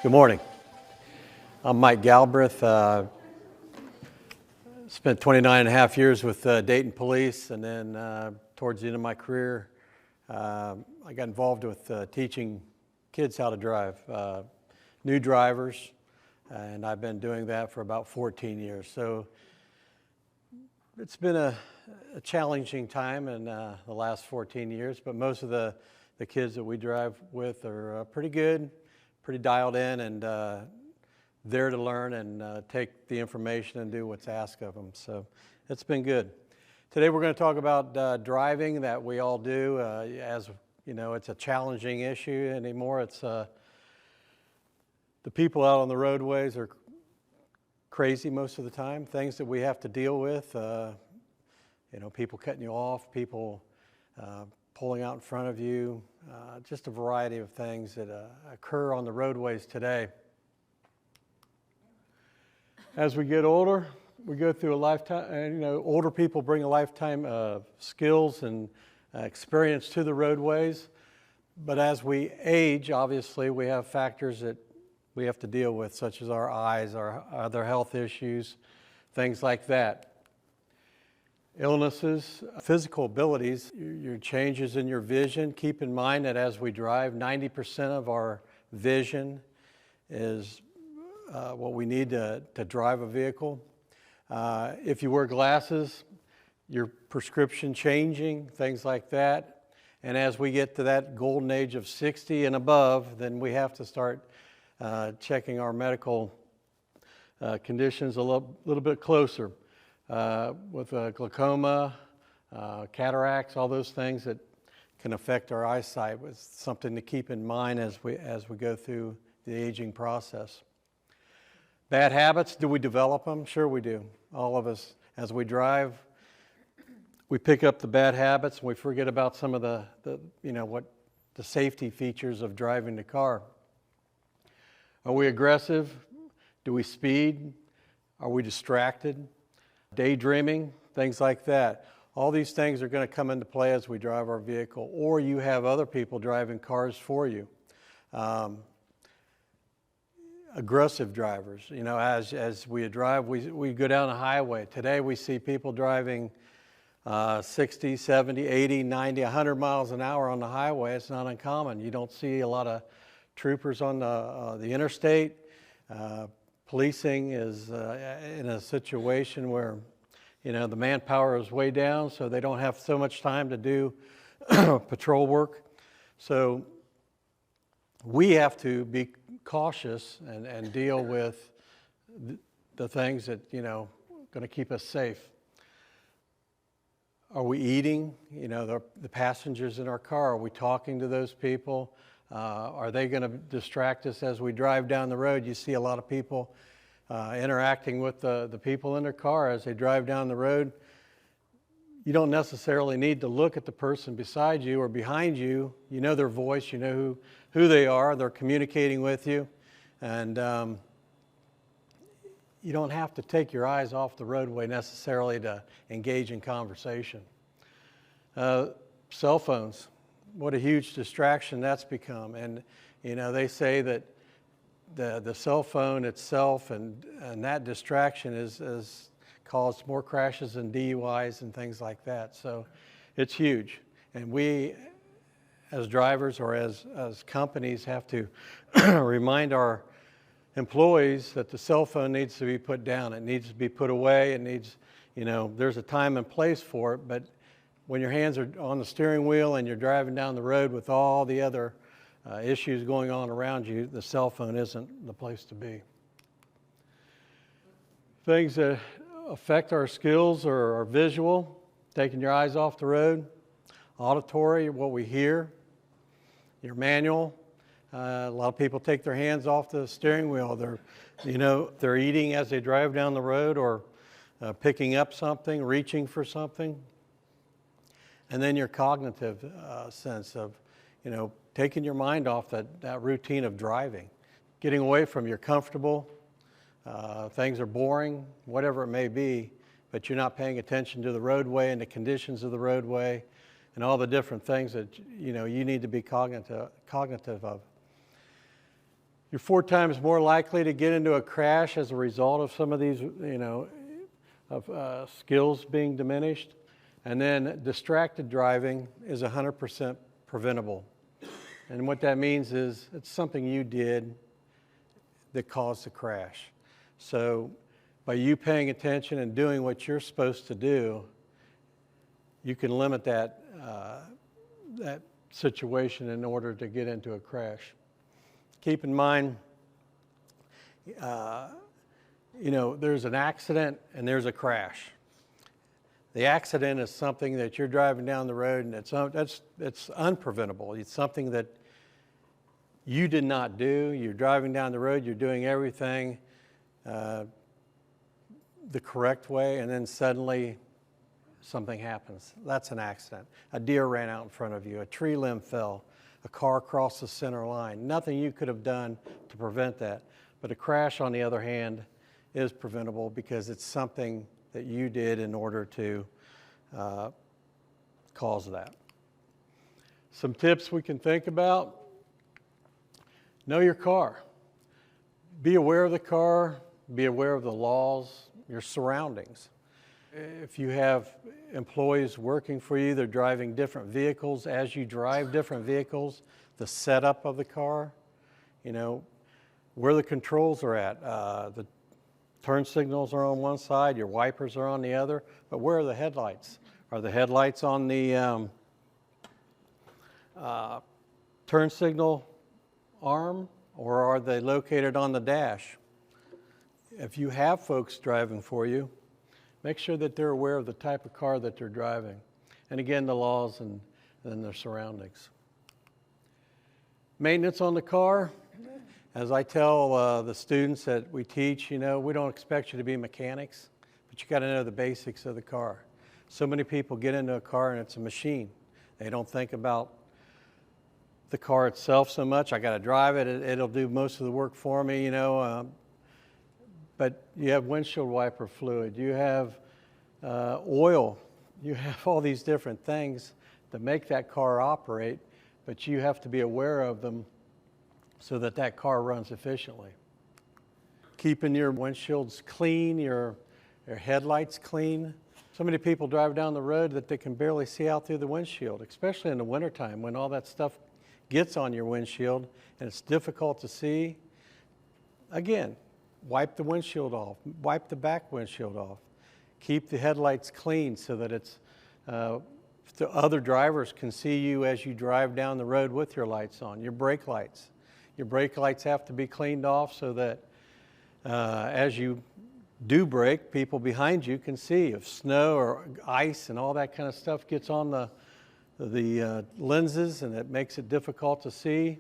Good morning. I'm Mike Galbraith. Spent 29 and a half years with Dayton Police, and then towards the end of my career, I got involved with teaching kids how to drive, new drivers, and I've been doing that for about 14 years. So it's been a challenging time in the last 14 years, but most of the kids that we drive with are pretty good, pretty dialed in, and there to learn and take the information and do what's asked of them. So it's been good. Today we're going to talk about driving that we all do. As you know, it's a challenging issue anymore. It's the people out on the roadways are crazy most of the time. Things that we have to deal with. People cutting you off, people pulling out in front of you, just a variety of things that occur on the roadways today. As we get older, we go through a lifetime, and older people bring a lifetime of skills and experience to the roadways. But as we age, obviously, we have factors that we have to deal with, such as our eyes, our other health issues, things like that. Illnesses, physical abilities, your changes in your vision. Keep in mind that as we drive, 90% of our vision is what we need to drive a vehicle. If you wear glasses, your prescription changing, things like that. And as we get to that golden age of 60 and above, then we have to start checking our medical conditions a little bit closer. With glaucoma, cataracts, all those things that can affect our eyesight, was something to keep in mind as we go through the aging process. Bad habits, do we develop them? Sure we do. All of us, as we drive, we pick up the bad habits and we forget about some of the safety features of driving the car. Are we aggressive? Do we speed? Are we distracted? Daydreaming, things like that. All these things are going to come into play as we drive our vehicle, or you have other people driving cars for you. Aggressive drivers, as we drive, we go down the highway. Today we see people driving 60, 70, 80, 90, 100 miles an hour on the highway. It's not uncommon. You don't see a lot of troopers on the interstate. Policing is in a situation where, the manpower is way down, so they don't have so much time to do patrol work. So we have to be cautious and deal with the things that, going to keep us safe. Are we eating? The passengers in our car, are we talking to those people? Are they going to distract us as we drive down the road? You see a lot of people interacting with the people in their car as they drive down the road. You don't necessarily need to look at the person beside you or behind you. You know their voice, you know who they are, they're communicating with you. And you don't have to take your eyes off the roadway necessarily to engage in conversation. Cell phones. What a huge distraction that's become. And, they say that the cell phone itself and that distraction has caused more crashes and DUIs and things like that. So it's huge. And we, as drivers or as companies, have to remind our employees that the cell phone needs to be put down. It needs to be put away. It needs, there's a time and place for it, but when your hands are on the steering wheel and you're driving down the road with all the other issues going on around you, the cell phone isn't the place to be. Things that affect our skills are visual, taking your eyes off the road, auditory, what we hear, your manual. A lot of people take their hands off the steering wheel. They're eating as they drive down the road or picking up something, reaching for something. And then your cognitive sense of, taking your mind off that routine of driving, getting away from you're comfortable, things are boring, whatever it may be, but you're not paying attention to the roadway and the conditions of the roadway and all the different things that you need to be cognitive of. You're 4 times more likely to get into a crash as a result of some of these, skills being diminished. And then distracted driving is 100% preventable. And what that means is it's something you did that caused the crash. So by you paying attention and doing what you're supposed to do, you can limit that situation in order to get into a crash. Keep in mind, there's an accident and there's a crash. The accident is something that you're driving down the road and it's unpreventable. It's something that you did not do. You're driving down the road, you're doing everything the correct way, and then suddenly something happens. That's an accident. A deer ran out in front of you, a tree limb fell, a car crossed the center line. Nothing you could have done to prevent that. But a crash, on the other hand, is preventable because it's something that you did in order to cause that. Some tips we can think about. Know your car. Be aware of the car. Be aware of the laws, your surroundings. If you have employees working for you, they're driving different vehicles. As you drive different vehicles, the setup of the car, where the controls are at. The turn signals are on one side, your wipers are on the other, but where are the headlights? Are the headlights on the turn signal arm, or are they located on the dash? If you have folks driving for you, make sure that they're aware of the type of car that they're driving. And again, the laws and their surroundings. Maintenance on the car. As I tell the students that we teach, we don't expect you to be mechanics, but you got to know the basics of the car. So many people get into a car and it's a machine. They don't think about the car itself so much. I got to drive it. It'll do most of the work for me, But you have windshield wiper fluid. You have oil. You have all these different things that make that car operate, but you have to be aware of them so that that car runs efficiently. Keeping your windshields clean, your headlights clean. So many people drive down the road that they can barely see out through the windshield, especially in the wintertime when all that stuff gets on your windshield and it's difficult to see. Again, wipe the windshield off, wipe the back windshield off. Keep the headlights clean so that the other drivers can see you as you drive down the road with your lights on. Your brake lights. Your brake lights have to be cleaned off so that as you do brake, people behind you can see. If snow or ice and all that kind of stuff gets on the lenses and it makes it difficult to see,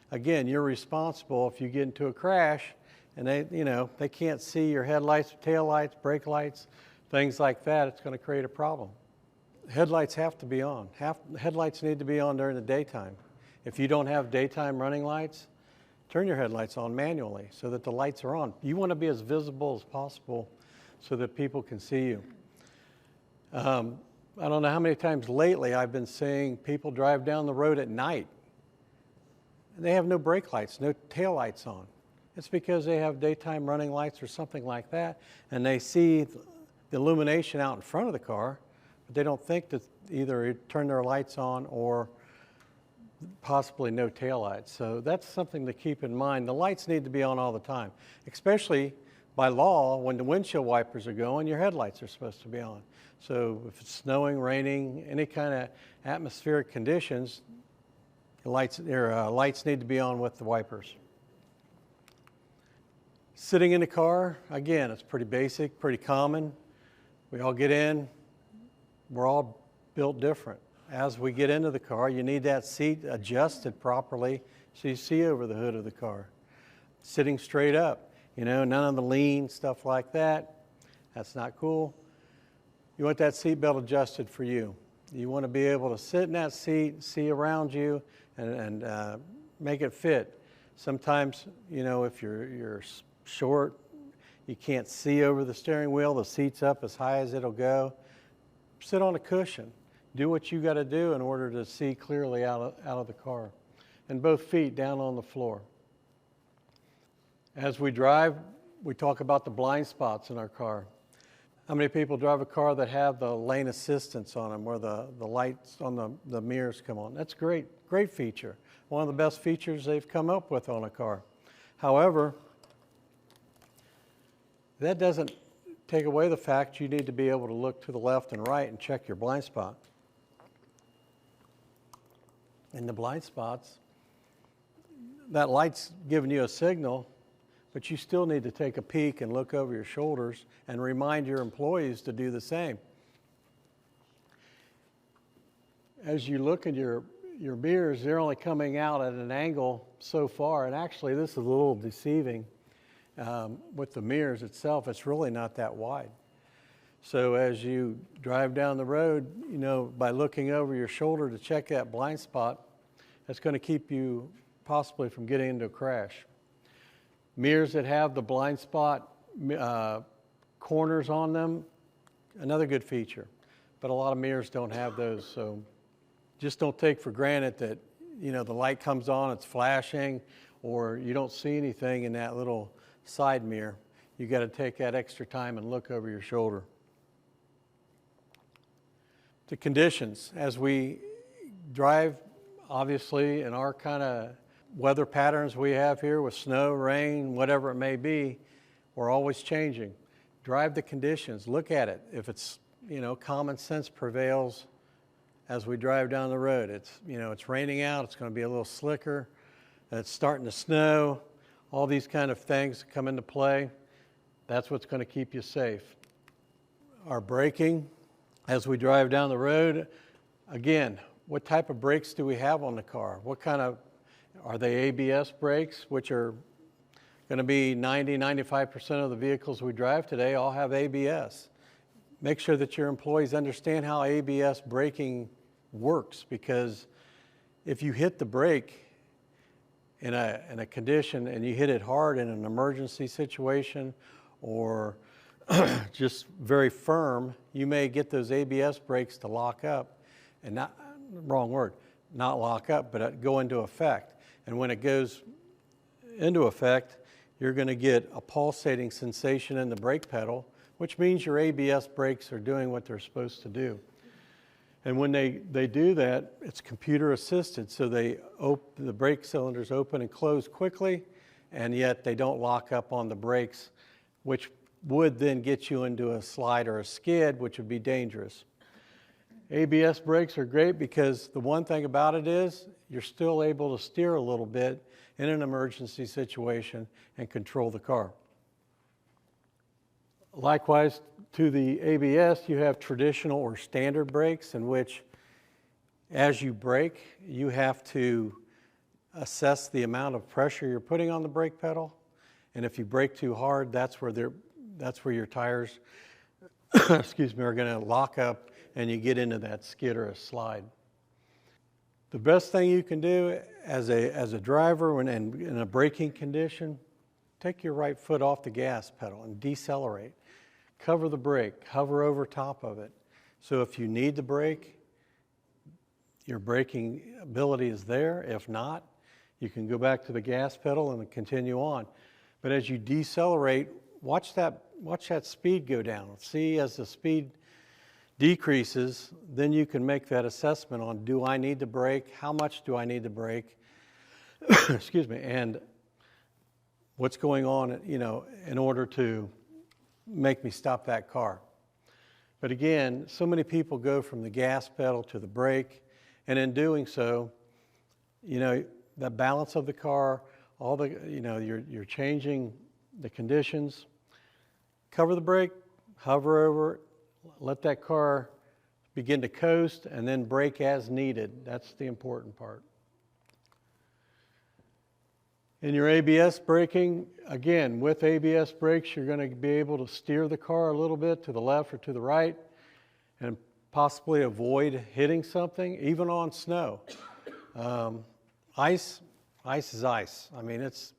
again, you're responsible if you get into a crash and they can't see your headlights, taillights, brake lights, things like that. It's going to create a problem. Headlights have to be on. Headlights need to be on during the daytime. If you don't have daytime running lights, turn your headlights on manually so that the lights are on. You want to be as visible as possible so that people can see you. I don't know how many times lately I've been seeing people drive down the road at night and they have no brake lights, no tail lights on. It's because they have daytime running lights or something like that, and they see the illumination out in front of the car, but they don't think to either turn their lights on or possibly no taillights. So that's something to keep in mind. The lights need to be on all the time, especially by law when the windshield wipers are going, your headlights are supposed to be on. So if it's snowing, raining, any kind of atmospheric conditions, lights need to be on with the wipers. Sitting in the car, again, it's pretty basic, pretty common. We all get in, we're all built different. As we get into the car, you need that seat adjusted properly so you see over the hood of the car. Sitting straight up, none of the lean stuff like that. That's not cool. You want that seat belt adjusted for you. You want to be able to sit in that seat, see around you, and make it fit. Sometimes, if you're short, you can't see over the steering wheel, the seat's up as high as it'll go. Sit on a cushion. Do what you got to do in order to see clearly out of the car. And both feet down on the floor. As we drive, we talk about the blind spots in our car. How many people drive a car that have the lane assistance on them, where the lights on the mirrors come on? That's great, great feature. One of the best features they've come up with on a car. However, that doesn't take away the fact you need to be able to look to the left and right and check your blind spot. In the blind spots, that light's giving you a signal, but you still need to take a peek and look over your shoulders and remind your employees to do the same. As you look at your mirrors, they're only coming out at an angle so far, and actually this is a little deceiving. With the mirrors itself, it's really not that wide. So as you drive down the road, by looking over your shoulder to check that blind spot, that's going to keep you possibly from getting into a crash. Mirrors that have the blind spot corners on them, another good feature. But a lot of mirrors don't have those, so just don't take for granted that the light comes on, it's flashing, or you don't see anything in that little side mirror. You got to take that extra time and look over your shoulder. The conditions as we drive, obviously in our kind of weather patterns we have here with snow, rain, whatever it may be, we're always changing. Drive the conditions, look at it. If it's, common sense prevails as we drive down the road. It's raining out, it's going to be a little slicker, it's starting to snow. All these kind of things come into play. That's what's going to keep you safe. Our braking, as we drive down the road, again, what type of brakes do we have on the car? What kind of, are they ABS brakes, which are going to be 95% of the vehicles we drive today all have ABS. Make sure that your employees understand how ABS braking works, because if you hit the brake in a condition and you hit it hard in an emergency situation or just very firm, you may get those ABS brakes to lock up, and not lock up, but go into effect. And when it goes into effect, you're going to get a pulsating sensation in the brake pedal, which means your ABS brakes are doing what they're supposed to do. And when they do that, it's computer assisted, so the brake cylinders open and close quickly, and yet they don't lock up on the brakes, which would then get you into a slide or a skid, which would be dangerous. ABS brakes are great because the one thing about it is you're still able to steer a little bit in an emergency situation and control the car. Likewise, to the ABS, you have traditional or standard brakes, in which as you brake, you have to assess the amount of pressure you're putting on the brake pedal. And if you brake too hard, that's where your tires are going to lock up and you get into that skid or a slide. The best thing you can do as a driver when in a braking condition, take your right foot off the gas pedal and decelerate. Cover the brake, hover over top of it. So if you need to brake, your braking ability is there. If not, you can go back to the gas pedal and continue on. But as you decelerate, watch that speed go down. See, as the speed decreases, then you can make that assessment on, do I need to brake? How much do I need to brake? And what's going on, in order to make me stop that car. But again, so many people go from the gas pedal to the brake, and in doing so, the balance of the car, you're changing the conditions. Cover the brake, hover over it, let that car begin to coast, and then brake as needed. That's the important part. In your ABS braking, again, with ABS brakes, you're going to be able to steer the car a little bit to the left or to the right and possibly avoid hitting something, even on snow. Ice is ice. I mean, it's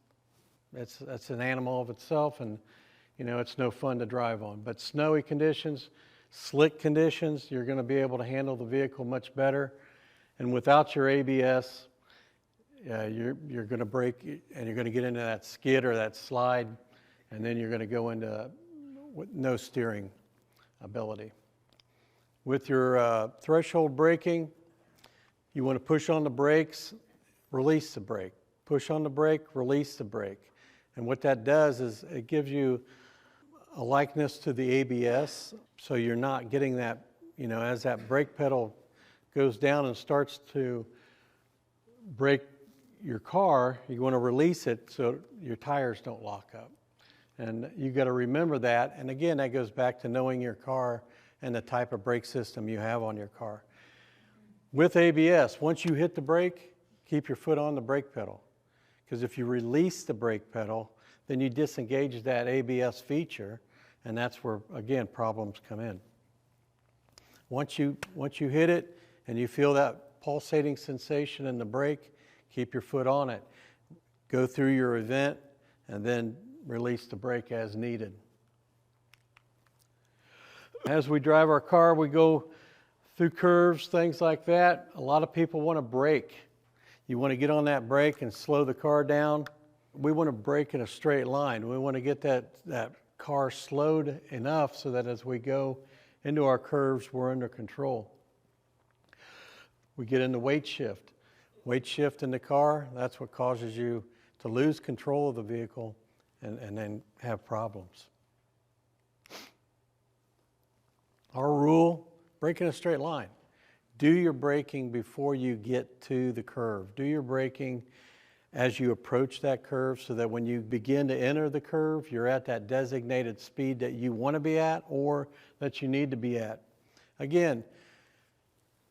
an animal of itself, and it's no fun to drive on. But snowy conditions, slick conditions, you're going to be able to handle the vehicle much better. And without your ABS, you're going to brake and you're going to get into that skid or that slide, and then you're going to go into with no steering ability. With your threshold braking, you want to push on the brakes, release the brake. Push on the brake, release the brake. And what that does is it gives you a likeness to the ABS, so you're not getting that, as that brake pedal goes down and starts to brake your car, you want to release it so your tires don't lock up. And you got to remember that. And again, that goes back to knowing your car and the type of brake system you have on your car. With ABS, once you hit the brake, keep your foot on the brake pedal. Because if you release the brake pedal, then you disengage that ABS feature, and that's where, again, problems come in. Once you hit it and you feel that pulsating sensation in the brake, keep your foot on it. Go through your event and then release the brake as needed. As we drive our car, we go through curves, things like that. A lot of people want to brake. You want to get on that brake and slow the car down. We want to brake in a straight line. We want to get that car slowed enough so that as we go into our curves, we're under control. We get into weight shift. Weight shift in the car, that's what causes you to lose control of the vehicle and then have problems. Our rule, brake in a straight line. Do your braking before you get to the curve. Do your braking as you approach that curve so that when you begin to enter the curve, you're at that designated speed that you want to be at or that you need to be at. Again,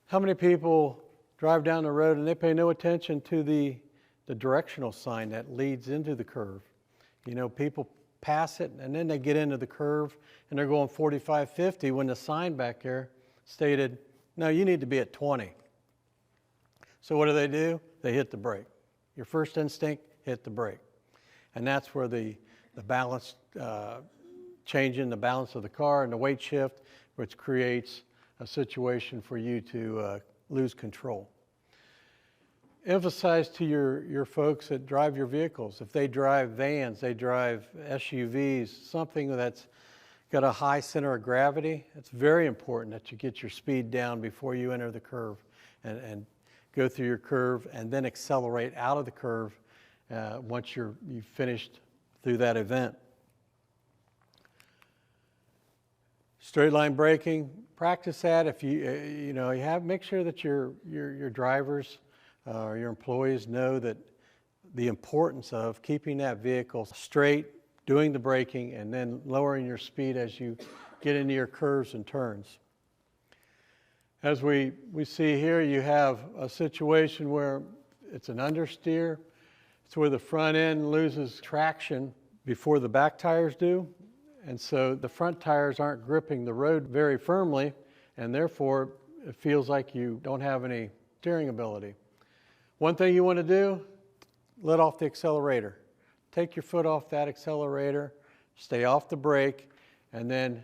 how many people drive down the road and they pay no attention to the directional sign that leads into the curve? People pass it and then they get into the curve and they're going 45, 50 when the sign back there stated, no, you need to be at 20. So what do? They hit the brake. Your first instinct, hit the brake. And that's where the balance, changing the balance of the car and the weight shift, which creates a situation for you to lose control. Emphasize to your folks that drive your vehicles. If they drive vans, they drive SUVs, something that's got a high center of gravity, it's very important that you get your speed down before you enter the curve and go through your curve and then accelerate out of the curve once you've finished through that event. Straight line braking, practice that. If make sure that your drivers or your employees know that the importance of keeping that vehicle straight, doing the braking, and then lowering your speed as you get into your curves and turns. As we see here, you have a situation where it's an understeer. It's where the front end loses traction before the back tires do. And so the front tires aren't gripping the road very firmly, and therefore it feels like you don't have any steering ability. One thing you want to do, let off the accelerator. Take your foot off that accelerator, stay off the brake, and then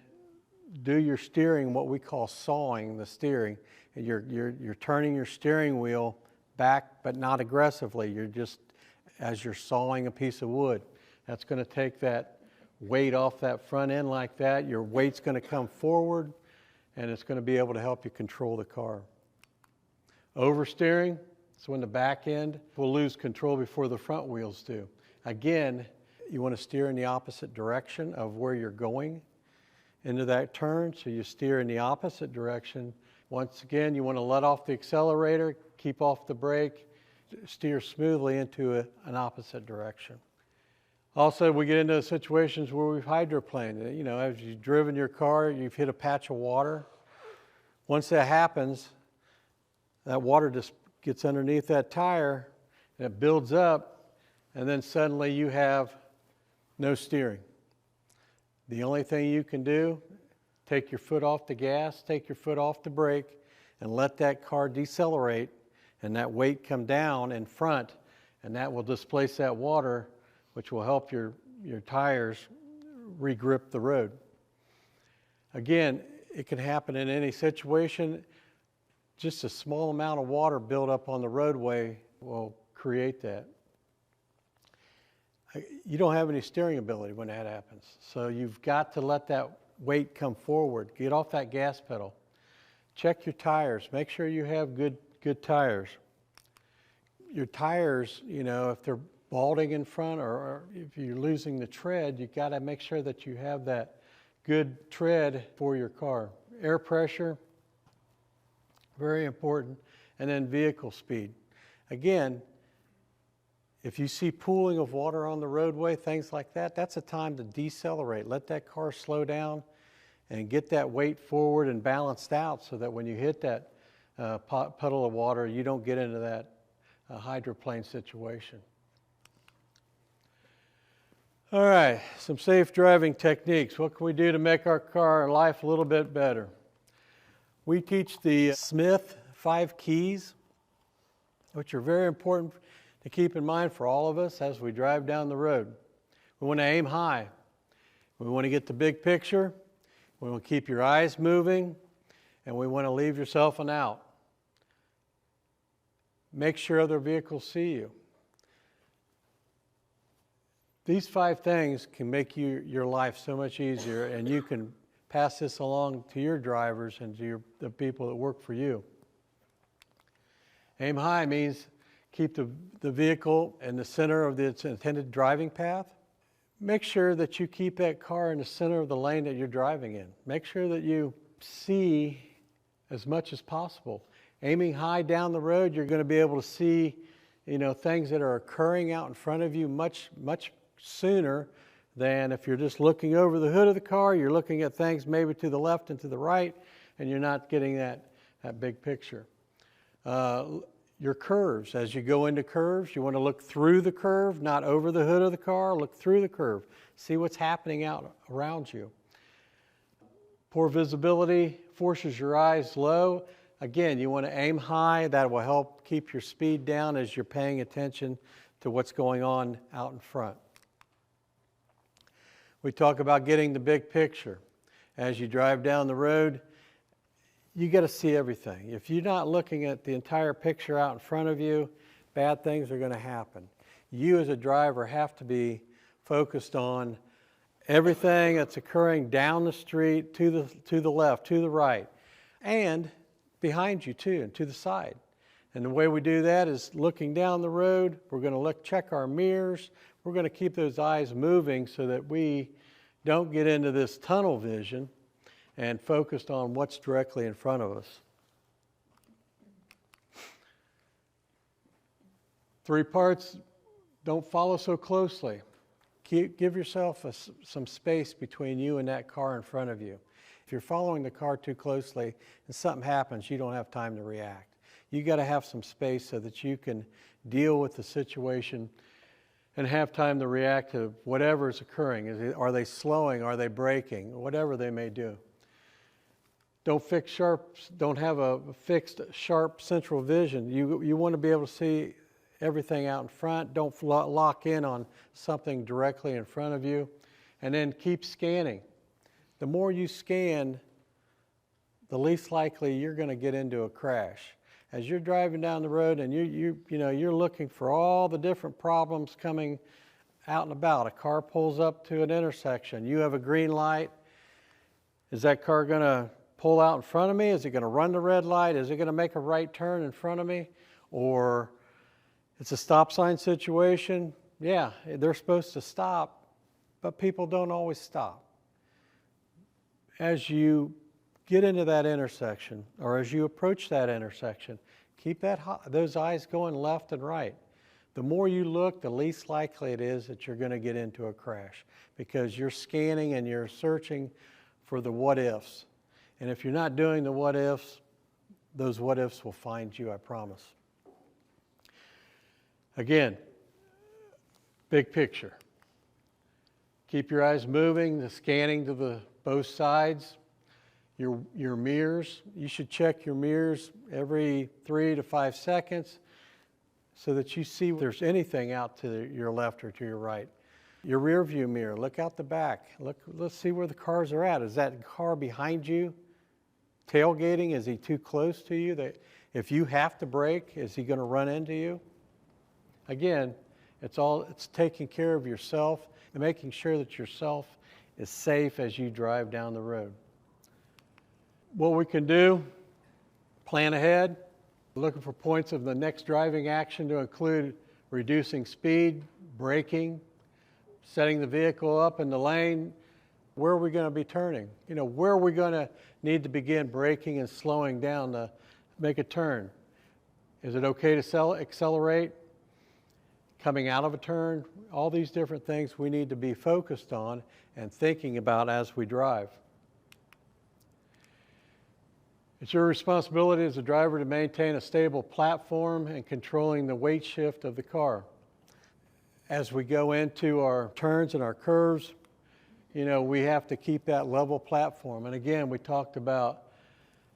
do your steering, what we call sawing the steering. And you're turning your steering wheel back, but not aggressively. You're just, as you're sawing a piece of wood. That's going to take that weight off that front end like that. Your weight's going to come forward, and it's going to be able to help you control the car. Oversteering, so when the back end will lose control before the front wheels do. Again, you want to steer in the opposite direction of where you're going into that turn, so you steer in the opposite direction. Once again, you want to let off the accelerator, keep off the brake, steer smoothly into an opposite direction. Also, we get into situations where we've hydroplaned. As you've driven your car, you've hit a patch of water. Once that happens, that water just gets underneath that tire, and it builds up, and then suddenly you have no steering. The only thing you can do, take your foot off the gas, take your foot off the brake, and let that car decelerate, and that weight come down in front, and that will displace that water, which will help your tires regrip the road. Again, it can happen in any situation. Just a small amount of water built up on the roadway will create that. You don't have any steering ability when that happens. So you've got to let that weight come forward. Get off that gas pedal. Check your tires. Make sure you have good tires. Your tires, if they're balding in front or if you're losing the tread, you got to make sure that you have that good tread for your car. Air pressure, very important. And then vehicle speed. Again, if you see pooling of water on the roadway, things like that, that's a time to decelerate. Let that car slow down and get that weight forward and balanced out so that when you hit that puddle of water, you don't get into that hydroplane situation. All right, some safe driving techniques. What can we do to make our life a little bit better? We teach the Smith 5 keys, which are very important to keep in mind for all of us as we drive down the road. We want to aim high. We want to get the big picture. We want to keep your eyes moving, and we want to leave yourself an out. Make sure other vehicles see you. These 5 things can make your life so much easier, and you can pass this along to your drivers and to the people that work for you. Aim high means keep the vehicle in the center of its intended driving path. Make sure that you keep that car in the center of the lane that you're driving in. Make sure that you see as much as possible. Aiming high down the road, you're going to be able to see, things that are occurring out in front of you much sooner than if you're just looking over the hood of the car. You're looking at things maybe to the left and to the right, and you're not getting that big picture. Your curves. As you go into curves, you want to look through the curve, not over the hood of the car. Look through the curve. See what's happening out around you. Poor visibility forces your eyes low. Again, you want to aim high. That will help keep your speed down as you're paying attention to what's going on out in front. We talk about getting the big picture. As you drive down the road, you got to see everything. If you're not looking at the entire picture out in front of you, bad things are going to happen. You as a driver have to be focused on everything that's occurring down the street, to the left, to the right, and behind you too, and to the side. And the way we do that is looking down the road. We're going to check our mirrors. We're going to keep those eyes moving so that we don't get into this tunnel vision and focused on what's directly in front of us. 3 parts, don't follow so closely. Give yourself some space between you and that car in front of you. If you're following the car too closely and something happens, you don't have time to react. You got to have some space so that you can deal with the situation and have time to react to whatever is occurring. Are they slowing? Are they braking? Whatever they may do. Don't have a fixed, sharp central vision. You want to be able to see everything out in front. Don't lock in on something directly in front of you. And then keep scanning. The more you scan, the least likely you're going to get into a crash. As you're driving down the road and you're looking for all the different problems coming out and about. A car pulls up to an intersection. You have a green light. Is that car going to pull out in front of me? Is it going to run the red light? Is it going to make a right turn in front of me? Or it's a stop sign situation. Yeah, they're supposed to stop, but people don't always stop. As you get into that intersection, or as you approach that intersection, keep those eyes going left and right. The more you look, the least likely it is that you're going to get into a crash because you're scanning and you're searching for the what-ifs. And if you're not doing the what-ifs, those what-ifs will find you, I promise. Again, big picture. Keep your eyes moving, the scanning to both sides. Your mirrors, you should check your mirrors every 3 to 5 seconds so that you see if there's anything out to your left or to your right. Your rear view mirror, look out the back. Let's see where the cars are at. Is that car behind you tailgating? Is he too close to you? If you have to brake, is he going to run into you? Again, it's taking care of yourself and making sure that yourself is safe as you drive down the road. What we can do, plan ahead, looking for points of the next driving action to include reducing speed, braking, setting the vehicle up in the lane. Where are we going to be turning? Where are we going to need to begin braking and slowing down to make a turn? Is it okay to accelerate? Coming out of a turn? All these different things we need to be focused on and thinking about as we drive. It's your responsibility as a driver to maintain a stable platform and controlling the weight shift of the car. As we go into our turns and our curves, we have to keep that level platform. And again, we talked about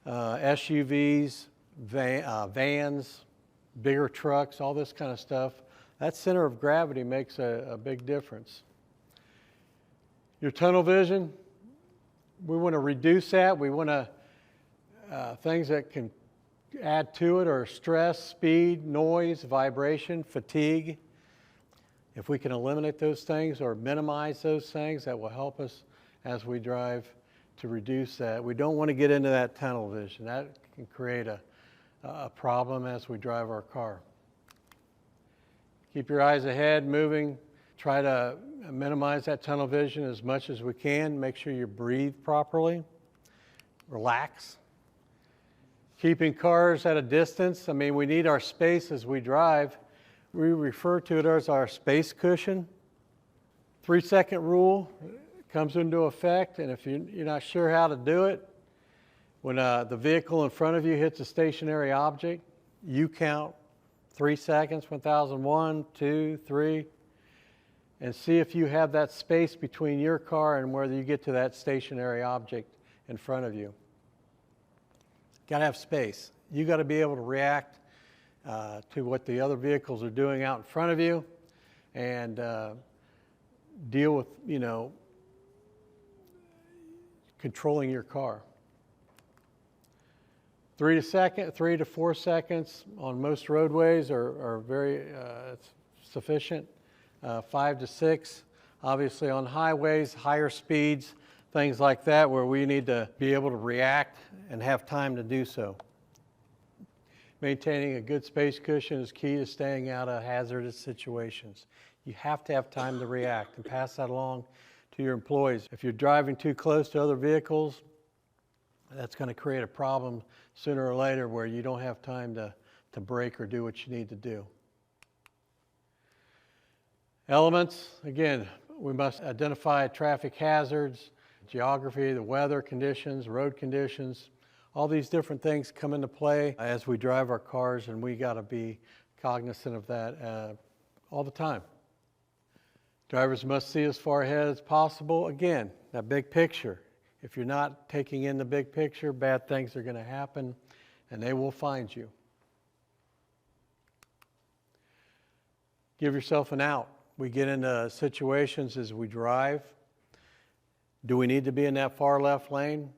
SUVs, vans, bigger trucks, all this kind of stuff. That center of gravity makes a big difference. Your tunnel vision, we want to reduce that. We want to things that can add to it are stress, speed, noise, vibration, fatigue. If we can eliminate those things or minimize those things, that will help us as we drive to reduce that. We don't want to get into that tunnel vision. That can create a problem as we drive our car. Keep your eyes ahead, moving. Try to minimize that tunnel vision as much as we can. Make sure you breathe properly. Relax. Keeping cars at a distance. We need our space as we drive. We refer to it as our space cushion. 3-second rule comes into effect, and if you're not sure how to do it, when the vehicle in front of you hits a stationary object, you count 3 seconds, 1001, 2, 3, and see if you have that space between your car and where you get to that stationary object in front of you. Got to have space. You got to be able to react to what the other vehicles are doing out in front of you and deal with, controlling your car. 3 to 4 seconds on most roadways are very sufficient. 5 to 6, obviously on highways, higher speeds, things like that where we need to be able to react and have time to do so. Maintaining a good space cushion is key to staying out of hazardous situations. You have to have time to react and pass that along to your employees. If you're driving too close to other vehicles, that's going to create a problem sooner or later where you don't have time to brake or do what you need to do. Elements, again, we must identify traffic hazards, geography, the weather conditions, road conditions. All these different things come into play as we drive our cars, and we got to be cognizant of that all the time. Drivers must see as far ahead as possible. Again, that big picture. If you're not taking in the big picture, bad things are going to happen, and they will find you. Give yourself an out. We get into situations as we drive. Do we need to be in that far left lane?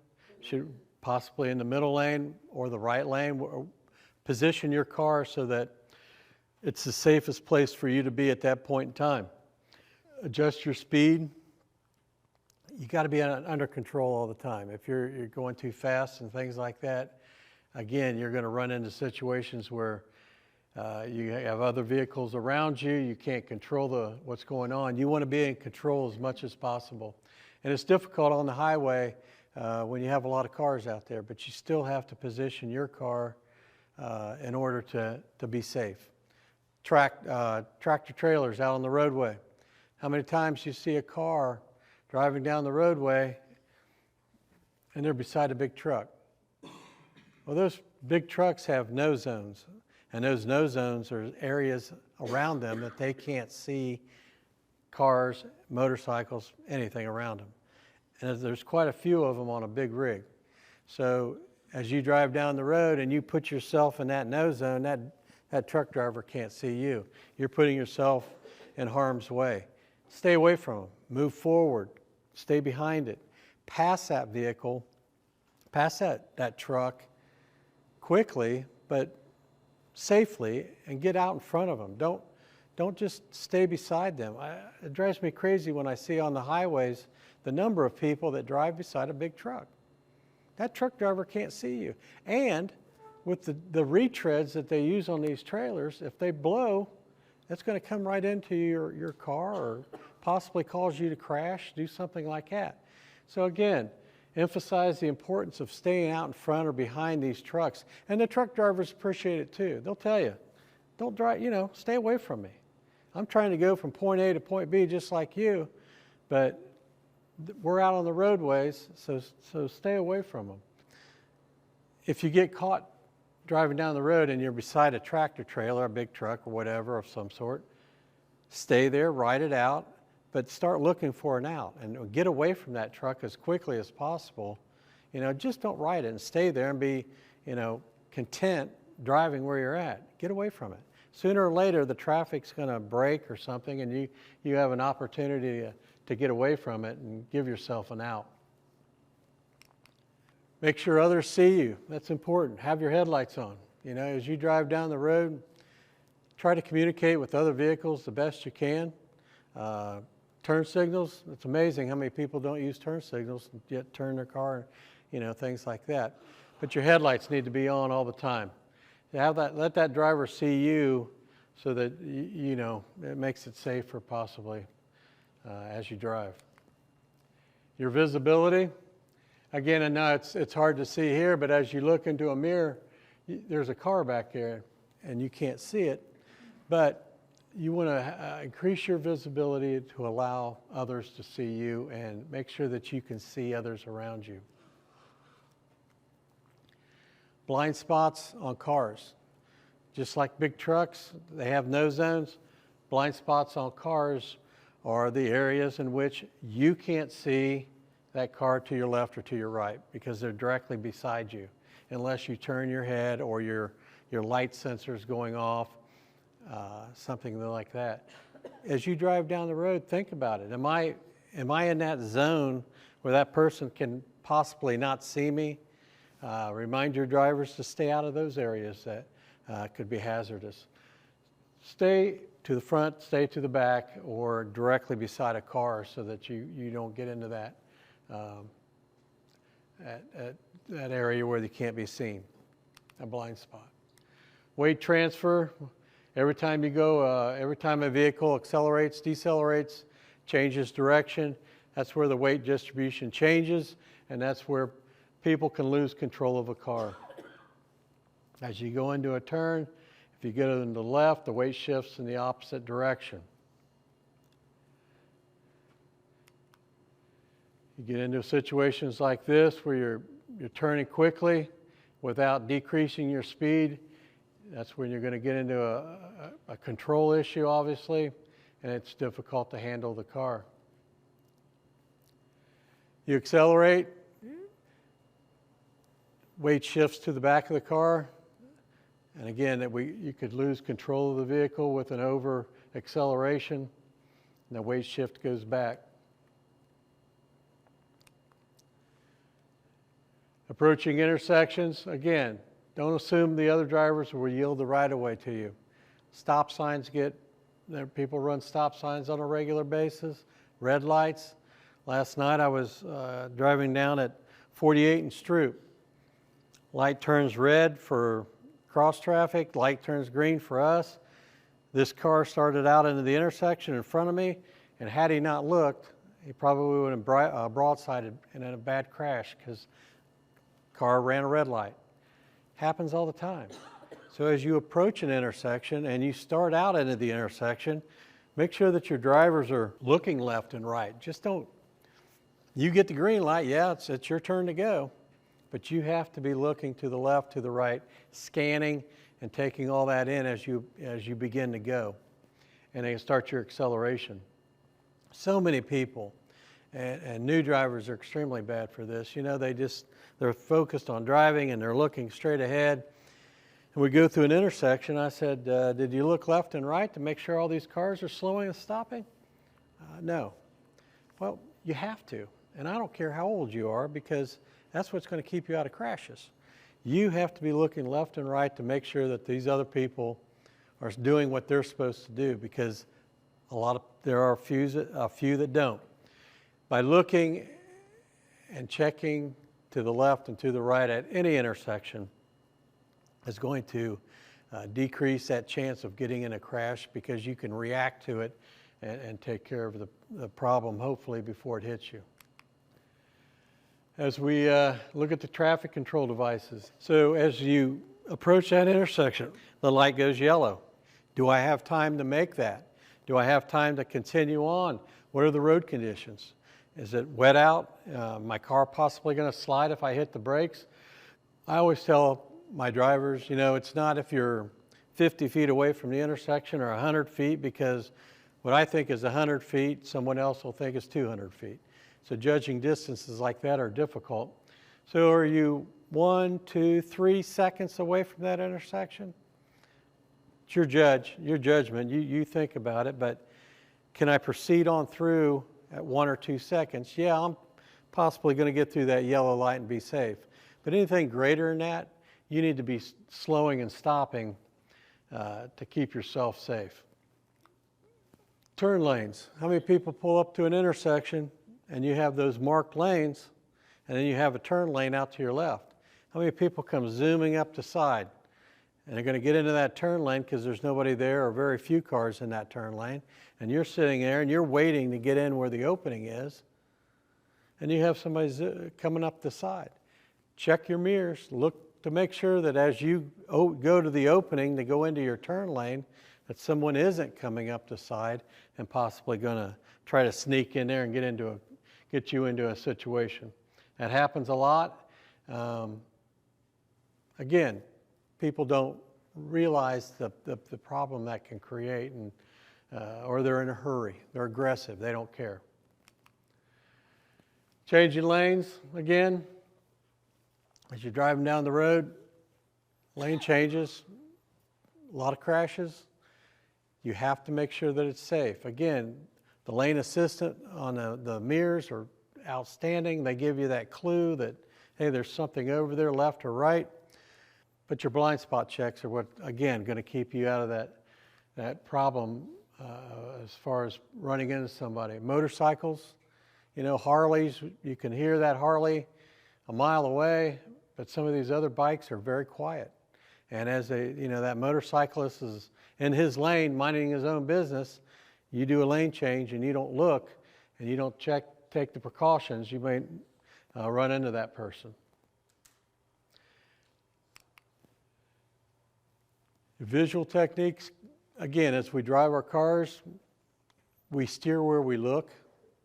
Should possibly in the middle lane or the right lane? Position your car so that it's the safest place for you to be at that point in time. Adjust your speed. You got to be under control all the time. If you're going too fast and things like that, again, you're going to run into situations where you have other vehicles around you. You can't control what's going on. You want to be in control as much as possible. And it's difficult on the highway when you have a lot of cars out there, but you still have to position your car in order to be safe. Tractor trailers out on the roadway. How many times you see a car driving down the roadway and they're beside a big truck? Well, those big trucks have no zones, and those no zones are areas around them that they can't see cars, motorcycles, anything around them. And there's quite a few of them on a big rig. So as you drive down the road and you put yourself in that no zone, that truck driver can't see you. You're putting yourself in harm's way. Stay away from them. Move forward. Stay behind it. Pass that vehicle, pass that truck quickly, but safely, and get out in front of them. Don't just stay beside them. It drives me crazy when I see on the highways the number of people that drive beside a big truck. That truck driver can't see you. And with the retreads that they use on these trailers, if they blow, it's going to come right into your car or possibly cause you to crash, do something like that. So again, emphasize the importance of staying out in front or behind these trucks. And the truck drivers appreciate it too. They'll tell you, don't drive, stay away from me. I'm trying to go from point A to point B just like you, but we're out on the roadways, so stay away from them. If you get caught driving down the road and you're beside a tractor trailer, a big truck or whatever of some sort, stay there, ride it out, but start looking for an out and get away from that truck as quickly as possible. Just don't ride it and stay there and be, content driving where you're at. Get away from it. Sooner or later, the traffic's going to break or something, and you have an opportunity to get away from it and give yourself an out. Make sure others see you. That's important. Have your headlights on. As you drive down the road, try to communicate with other vehicles the best you can. Turn signals, it's amazing how many people don't use turn signals, yet turn their car, things like that. But your headlights need to be on all the time. Let that driver see you so that, it makes it safer possibly as you drive. Your visibility, again, I know it's hard to see here, but as you look into a mirror, there's a car back there and you can't see it, but you want to increase your visibility to allow others to see you and make sure that you can see others around you. Blind spots on cars. Just like big trucks, they have no zones. Blind spots on cars are the areas in which you can't see that car to your left or to your right because they're directly beside you unless you turn your head or your light sensors going off, something like that. As you drive down the road, think about it. Am I in that zone where that person can possibly not see me? Remind your drivers to stay out of those areas that could be hazardous. Stay to the front, stay to the back, or directly beside a car so that you don't get into that that area where they can't be seen, a blind spot. Weight transfer, every time a vehicle accelerates, decelerates, changes direction, that's where the weight distribution changes, and that's where people can lose control of a car. As you go into a turn, if you go to the left, the weight shifts in the opposite direction. You get into situations like this where you're turning quickly without decreasing your speed. That's when you're going to get into a control issue, obviously, and it's difficult to handle the car. You accelerate, weight shifts to the back of the car, and again, you could lose control of the vehicle with an over acceleration, and the weight shift goes back. Approaching intersections, again, don't assume the other drivers will yield the right-of-way to you. Stop signs people run stop signs on a regular basis, red lights. Last night I was driving down at 48 and Stroop. Light turns red for cross traffic, light turns green for us. This car started out into the intersection in front of me, and had he not looked, he probably would have broadsided and had a bad crash because car ran a red light. Happens all the time. So as you approach an intersection and you start out into the intersection, make sure that your drivers are looking left and right. Just don't, you get the green light, yeah, it's your turn to go, but you have to be looking to the left, to the right, scanning and taking all that in as you begin to go. And then start your acceleration. So many people, and new drivers are extremely bad for this. They're focused on driving and they're looking straight ahead. And we go through an intersection. I said, did you look left and right to make sure all these cars are slowing and stopping? No. Well, you have to. And I don't care how old you are because that's what's going to keep you out of crashes. You have to be looking left and right to make sure that these other people are doing what they're supposed to do, because there are a few that don't. By looking and checking to the left and to the right at any intersection is going to decrease that chance of getting in a crash, because you can react to it and take care of the problem, hopefully, before it hits you. As we look at the traffic control devices, so as you approach that intersection, the light goes yellow. Do I have time to make that? Do I have time to continue on? What are the road conditions? Is it wet out? My car possibly going to slide if I hit the brakes? I always tell my drivers, it's not if you're 50 feet away from the intersection or 100 feet, because what I think is 100 feet, someone else will think is 200 feet. So judging distances like that are difficult. So are you 1, 2, 3 seconds away from that intersection? It's your judgment. You think about it, but can I proceed on through at 1 or 2 seconds? Yeah, I'm possibly going to get through that yellow light and be safe. But anything greater than that, you need to be slowing and stopping to keep yourself safe. Turn lanes. How many people pull up to an intersection and you have those marked lanes, and then you have a turn lane out to your left? How many people come zooming up the side, and they're going to get into that turn lane because there's nobody there or very few cars in that turn lane, and you're sitting there and you're waiting to get in where the opening is, and you have somebody coming up the side. Check your mirrors. Look to make sure that as you go to the opening to go into your turn lane, that someone isn't coming up the side and possibly going to try to sneak in there and get you into a situation. That happens a lot. Again, people don't realize the problem that can create, and or they're in a hurry. They're aggressive. They don't care. Changing lanes, again, as you're driving down the road, lane changes, a lot of crashes. You have to make sure that it's safe. Again, the lane assistant on the mirrors are outstanding. They give you that clue that, hey, there's something over there, left or right. But your blind spot checks are what, again, going to keep you out of that problem as far as running into somebody. Motorcycles, Harleys, you can hear that Harley a mile away, but some of these other bikes are very quiet. And as that motorcyclist is in his lane, minding his own business, you do a lane change and you don't look and you don't take the precautions, you may run into that person. Visual techniques, again, as we drive our cars, we steer where we look.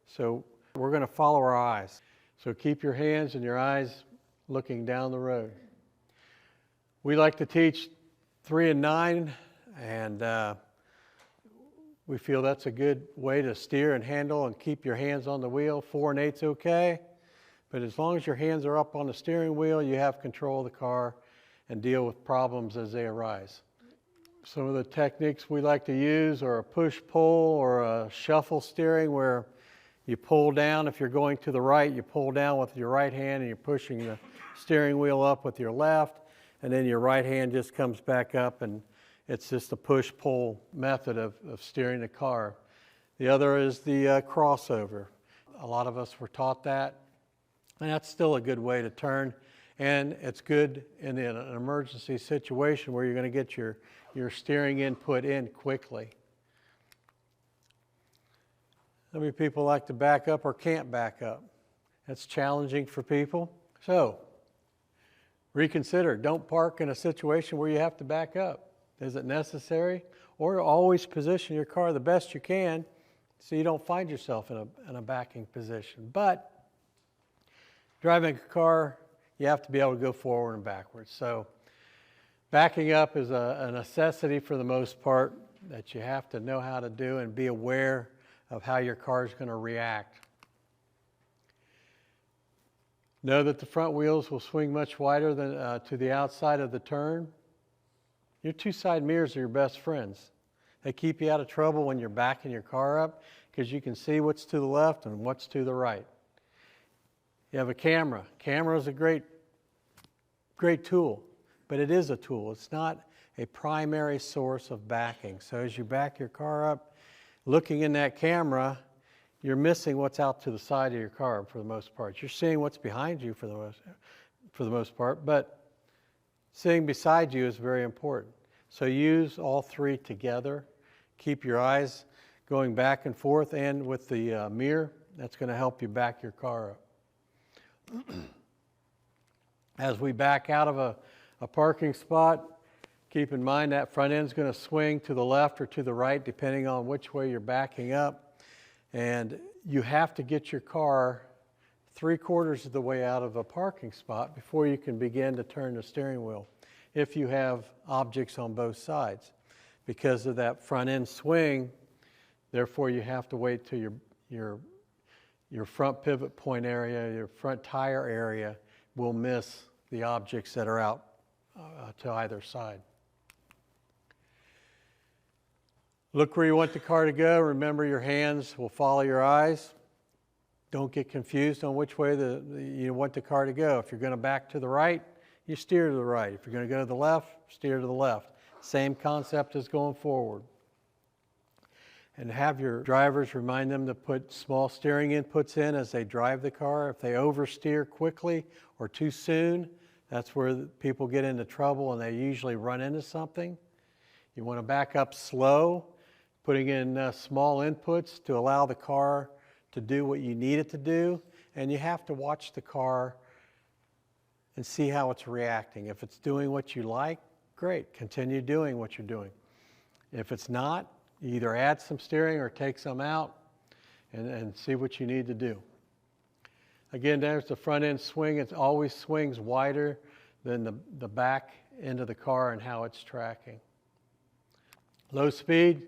So we're going to follow our eyes. So keep your hands and your eyes looking down the road. We like to teach 3 and 9, and we feel that's a good way to steer and handle and keep your hands on the wheel. 4 and 8's okay, but as long as your hands are up on the steering wheel, you have control of the car and deal with problems as they arise. Some of the techniques we like to use are a push-pull or a shuffle steering, where you pull down. If you're going to the right, you pull down with your right hand and you're pushing the steering wheel up with your left, and then your right hand just comes back up, and it's just a push-pull method of steering the car. The other is the crossover. A lot of us were taught that, and that's still a good way to turn, and it's good in an emergency situation where you're going to get your steering input in quickly. How many people like to back up or can't back up? That's challenging for people. So, reconsider. Don't park in a situation where you have to back up. Is it necessary? Or always position your car the best you can so you don't find yourself in a backing position. But driving a car, you have to be able to go forward and backwards. So backing up is a necessity for the most part that you have to know how to do and be aware of how your car is going to react. Know that the front wheels will swing much wider than to the outside of the turn. Your 2 side mirrors are your best friends. They keep you out of trouble when you're backing your car up, because you can see what's to the left and what's to the right. You have a camera. Camera is a great tool, but it is a tool. It's not a primary source of backing. So as you back your car up, looking in that camera, you're missing what's out to the side of your car for the most part. You're seeing what's behind you for the most part, but seeing beside you is very important. So use all three together. Keep your eyes going back and forth, and with the mirror, that's going to help you back your car up. As we back out of a parking spot, keep in mind that front end's going to swing to the left or to the right, depending on which way you're backing up. And you have to get your car 3/4 of the way out of a parking spot before you can begin to turn the steering wheel, if you have objects on both sides. Because of that front end swing, therefore you have to wait till your front pivot point area, your front tire area will miss the objects that are out to either side. Look where you want the car to go. Remember, your hands will follow your eyes. Don't get confused on which way you want the car to go. If you're going to back to the right, you steer to the right. If you're going to go to the left, steer to the left. Same concept as going forward. And have your drivers remind them to put small steering inputs in as they drive the car. If they oversteer quickly or too soon, that's where people get into trouble and they usually run into something. You want to back up slow, putting in small inputs to allow the car to do what you need it to do. And you have to watch the car and see how it's reacting. If it's doing what you like, great, continue doing what you're doing. If it's not, you either add some steering or take some out and see what you need to do. Again, there's the front end swing. It always swings wider than the back end of the car and how it's tracking. Low speed.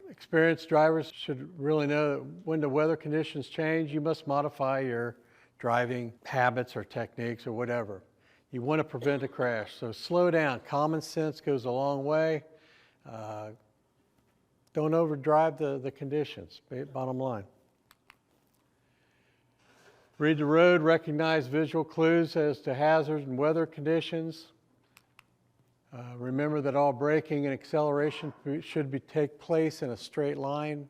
Experienced drivers should really know that when the weather conditions change, you must modify your driving habits or techniques or whatever. You want to prevent a crash. So slow down. Common sense goes a long way. Don't overdrive the conditions, bottom line. Read the road, recognize visual clues as to hazards and weather conditions. Remember that all braking and acceleration should take place in a straight line.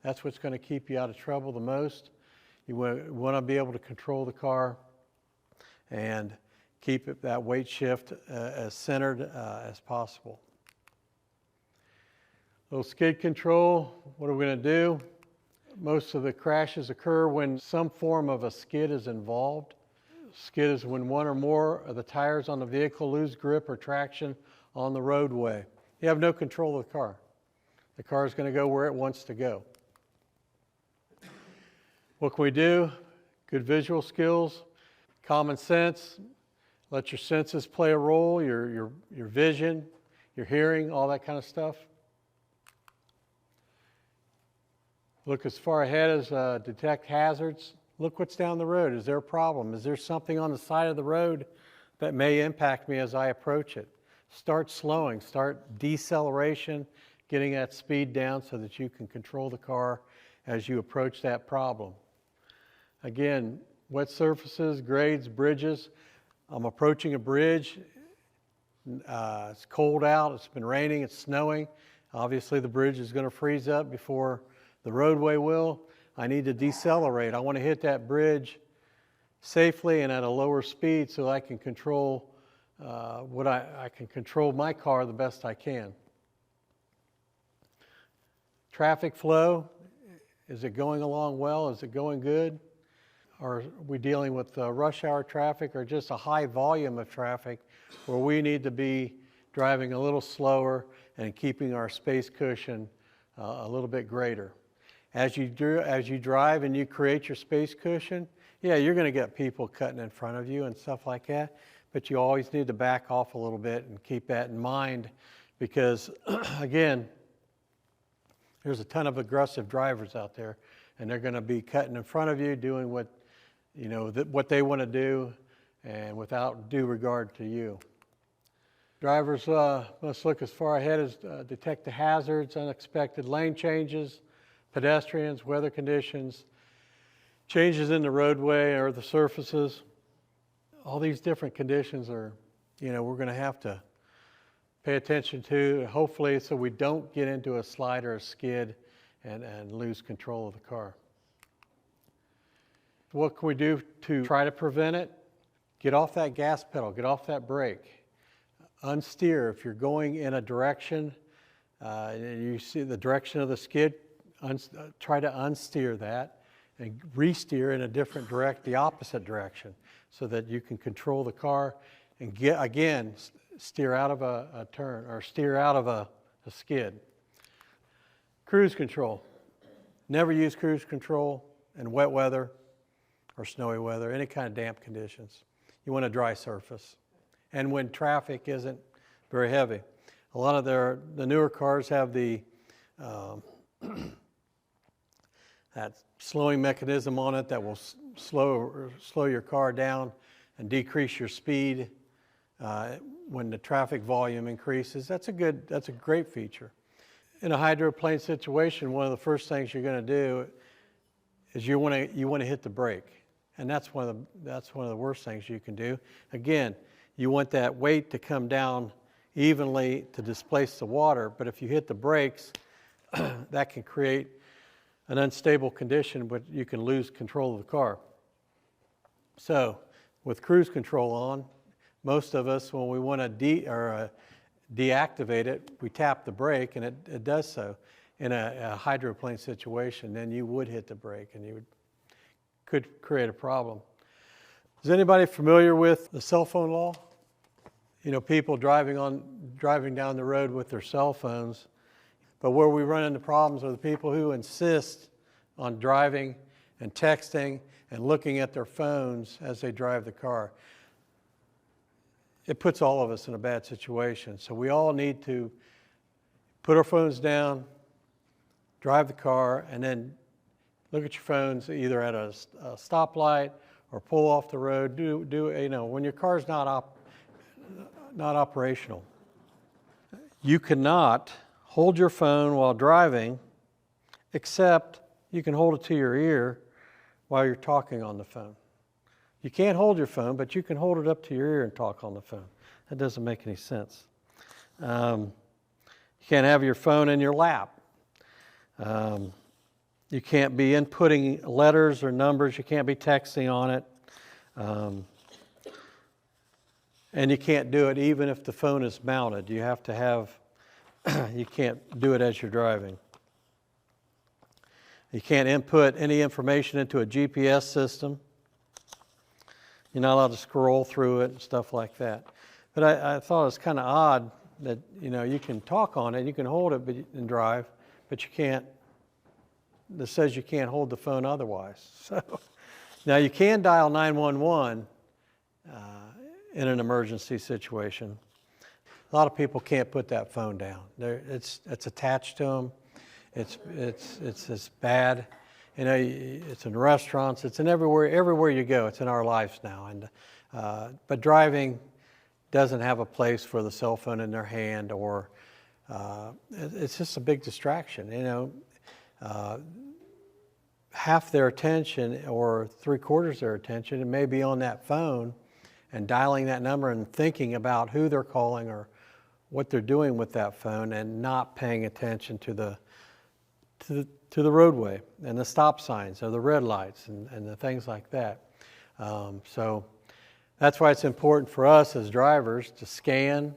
That's what's going to keep you out of trouble the most. You want to be able to control the car and keep that weight shift as centered as possible. Little skid control, what are we going to do? Most of the crashes occur when some form of a skid is involved. Skid is when one or more of the tires on the vehicle lose grip or traction on the roadway. You have no control of the car. The car is going to go where it wants to go. What can we do? Good visual skills, common sense. Let your senses play a role, your vision, your hearing, all that kind of stuff. Look as far ahead as detect hazards. Look what's down the road. Is there a problem? Is there something on the side of the road that may impact me as I approach it? Start slowing, start deceleration, getting that speed down so that you can control the car as you approach that problem. Again, wet surfaces, grades, bridges. I'm approaching a bridge. It's cold out, it's been raining, it's snowing. Obviously the bridge is going to freeze up before the roadway will. I need to decelerate. I want to hit that bridge safely and at a lower speed so I can control I can control my car the best I can. Traffic flow, is it going along well? Is it going good? Or are we dealing with rush hour traffic or just a high volume of traffic where we need to be driving a little slower and keeping our space cushion a little bit greater? As you drive and you create your space cushion, yeah, you're going to get people cutting in front of you and stuff like that, but you always need to back off a little bit and keep that in mind because, again, there's a ton of aggressive drivers out there, and they're going to be cutting in front of you, doing what they want to do, and without due regard to you. Drivers must look as far ahead as detect the hazards, unexpected lane changes, pedestrians, weather conditions, changes in the roadway or the surfaces. All these different conditions are, we're going to have to pay attention to, hopefully so we don't get into a slide or a skid and lose control of the car. What can we do to try to prevent it? Get off that gas pedal, get off that brake. Unsteer. If you're going in a direction and you see the direction of the skid, try to unsteer that and re-steer in a different the opposite direction, so that you can control the car and steer out of a turn or steer out of a skid. Cruise control. Never use cruise control in wet weather or snowy weather, any kind of damp conditions. You want a dry surface. And when traffic isn't very heavy. A lot of the newer cars have that slowing mechanism on it that will slow your car down and decrease your speed when the traffic volume increases. That's a great feature. In a hydroplane situation, one of the first things you're going to do is you want to hit the brake, and that's one of the worst things you can do. Again, you want that weight to come down evenly to displace the water, but if you hit the brakes, that can create an unstable condition, but you can lose control of the car. So, with cruise control on, most of us, when we want to deactivate it, we tap the brake, and it does so. In a hydroplane situation, then you would hit the brake, and could create a problem. Is anybody familiar with the cell phone law? You know, people driving down the road with their cell phones. But where we run into problems are the people who insist on driving and texting and looking at their phones as they drive the car. It puts all of us in a bad situation. So we all need to put our phones down, drive the car, and then look at your phones either at a stoplight or pull off the road. When your car's not operational. You cannot hold your phone while driving, except you can hold it to your ear while you're talking on the phone. You can't hold your phone, but you can hold it up to your ear and talk on the phone. That doesn't make any sense. You can't have your phone in your lap. You can't be inputting letters or numbers. You can't be texting on it. And you can't do it even if the phone is mounted. You have to have, you can't do it as you're driving. You can't input any information into a GPS system. You're not allowed to scroll through it and stuff like that. But I thought it was kind of odd that, you can talk on it, you can hold it and drive, but you can't, this says you can't hold the phone otherwise. So now you can dial 911 in an emergency situation. A lot of people can't put that phone down. It's attached to them. It's bad. It's in restaurants. It's in everywhere you go. It's in our lives now. But driving doesn't have a place for the cell phone in their hand, or it's just a big distraction. Half their attention, or 3/4 of their attention, it may be on that phone and dialing that number and thinking about who they're calling or what they're doing with that phone, and not paying attention to the roadway and the stop signs or the red lights and the things like that. So that's why it's important for us as drivers to scan,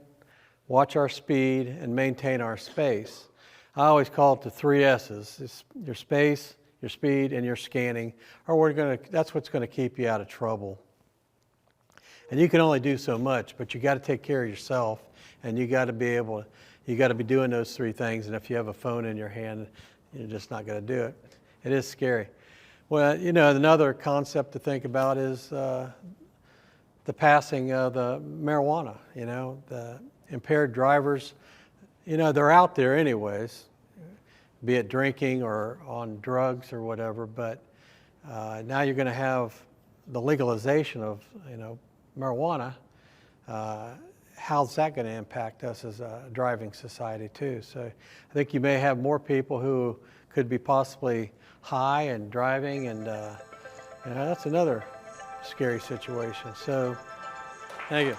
watch our speed, and maintain our space. I always call it the 3 S's. It's your space, your speed, and your scanning, or that's what's going to keep you out of trouble. And you can only do so much, but you got to take care of yourself, and you got to be doing those 3 things. And if you have a phone in your hand, you're just not going to do it. It is scary. Well, another concept to think about is the passing of the marijuana. The impaired drivers, they're out there anyways, be it drinking or on drugs or whatever. But now you're going to have the legalization of, marijuana. How's that going to impact us as a driving society too? So I think you may have more people who could be possibly high and driving, and that's another scary situation. So thank you.